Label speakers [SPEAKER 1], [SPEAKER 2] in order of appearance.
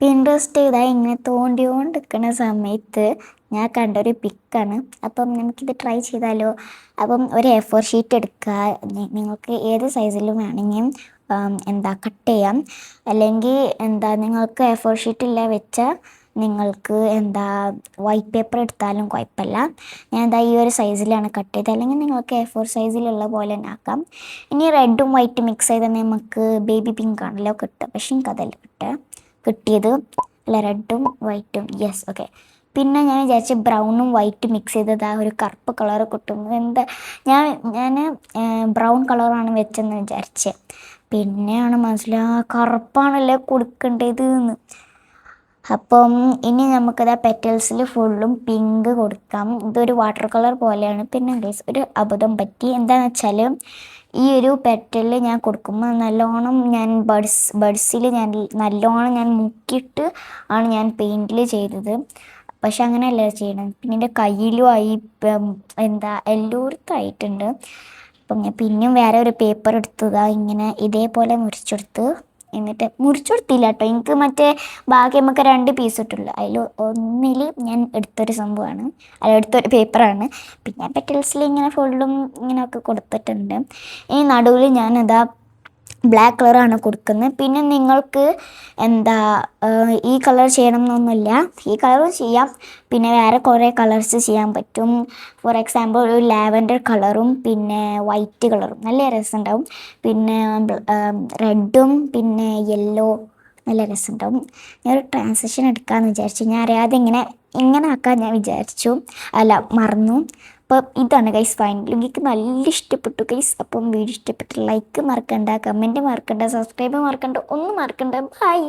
[SPEAKER 1] Pinterest ഇങ്ങനെ തോണ്ടിയോണ്ടിരിക്കുന്ന സമയത്ത് ഞാൻ കണ്ടൊരു പിക്കാണ്. അപ്പം നമുക്കിത് ട്രൈ ചെയ്താലോ? അപ്പം ഒരു A4 ഷീറ്റ് എടുക്കുക. നിങ്ങൾക്ക് ഏത് സൈസിലും വേണമെങ്കിൽ കട്ട് ചെയ്യാം. അല്ലെങ്കിൽ നിങ്ങൾക്ക് A4 ഷീറ്റില്ല വെച്ചാൽ നിങ്ങൾക്ക് വൈറ്റ് പേപ്പർ എടുത്താലും കുഴപ്പമില്ല. ഞാൻ ഈ ഒരു സൈസിലാണ് കട്ട് ചെയ്തത്. അല്ലെങ്കിൽ നിങ്ങൾക്ക് A4 സൈസിലുള്ള പോലെ തന്നെ ആക്കാം. ഇനി റെഡും വൈറ്റും മിക്സ് ചെയ്താൽ നമുക്ക് ബേബി പിങ്ക് ആണല്ലോ കിട്ടുക. പക്ഷെ എനിക്കതല്ല കിട്ടിയത് അല്ല, റെഡും വൈറ്റും. Yes, okay. പിന്നെ ഞാൻ വിചാരിച്ചു ബ്രൗണും വൈറ്റും മിക്സ് ചെയ്തത് ഒരു കറുപ്പ് കളർ കിട്ടും. ഞാൻ ബ്രൗൺ കളറാണ് വെച്ചെന്ന് വിചാരിച്ചത്. പിന്നെയാണ് മനസ്സിലായി കറുപ്പാണല്ലേ കൊടുക്കേണ്ടത് എന്ന്. അപ്പം ഇനി നമുക്കത് പെറ്റൽസിൽ ഫുള്ളും പിങ്ക് കൊടുക്കാം. ഇതൊരു വാട്ടർ കളർ പോലെയാണ്. പിന്നെ ഒരു അബദ്ധം പറ്റി. എന്താണെന്ന് വെച്ചാൽ ഈ ഒരു പെറ്റലിൽ ഞാൻ കൊടുക്കുമ്പോൾ നല്ലോണം ഞാൻ ബഡ്സിൽ നല്ലോണം ഞാൻ മുക്കിയിട്ട് ആണ് ഞാൻ പെയിൻറ്റിൽ ചെയ്തത്. പക്ഷെ അങ്ങനെയല്ല ചെയ്യണം. പിന്നെ എൻ്റെ കയ്യിലും ആയി, എല്ലായിടത്തും ആയിട്ടുണ്ട്. അപ്പം ഞാൻ പിന്നെയും വേറെ ഒരു പേപ്പർ എടുത്തതാ ഇങ്ങനെ ഇതേപോലെ മുറിച്ചെടുത്ത്. എന്നിട്ട് മുറിച്ചെടുത്തില്ല കേട്ടോ, എനിക്ക് ബാക്കി നമുക്ക് 2 പീസ് ഇട്ടുള്ളൂ. അതിൽ ഒന്നിൽ ഞാൻ എടുത്തൊരു സംഭവമാണ്, എടുത്തൊരു പേപ്പറാണ്. പിന്നെ പെറ്റൽസിൽ ഇങ്ങനെ ഫുള്ളും ഇങ്ങനെയൊക്കെ കൊടുത്തിട്ടുണ്ട്. ഇനി നടുവിൽ ഞാനതാ ബ്ലാക്ക് കളറാണ് കൊടുക്കുന്നത്. പിന്നെ നിങ്ങൾക്ക് ഈ കളർ ചെയ്യണം എന്നൊന്നുമില്ല, ഈ കളറും ചെയ്യാം. പിന്നെ വേറെ കുറേ കളേഴ്സ് ചെയ്യാൻ പറ്റും. ഫോർ എക്സാമ്പിൾ ഒരു ലാവൻഡർ കളറും പിന്നെ വൈറ്റ് കളറും നല്ല രസമുണ്ടാവും. പിന്നെ റെഡും പിന്നെ യെല്ലോ നല്ല രസമുണ്ടാവും. ഞാനൊരു ട്രാൻസിഷൻ എടുക്കാമെന്ന് വിചാരിച്ചു. ഞാൻ അറിയാതെ ഇങ്ങനെ ആക്കാൻ ഞാൻ വിചാരിച്ചു, അല്ല മറന്നു. അപ്പം ഇതാണ് ഗൈസ് ഫൈനൽ. എനിക്ക് നല്ല ഇഷ്ടപ്പെട്ടു ഗൈസ്. അപ്പം വീഡിയോ ഇഷ്ടപ്പെട്ട ലൈക്ക് മറക്കണ്ട, കമൻറ്റ് മറക്കണ്ട, സബ്സ്ക്രൈബ് മറക്കണ്ട, ഒന്നും മറക്കണ്ട. ബൈ.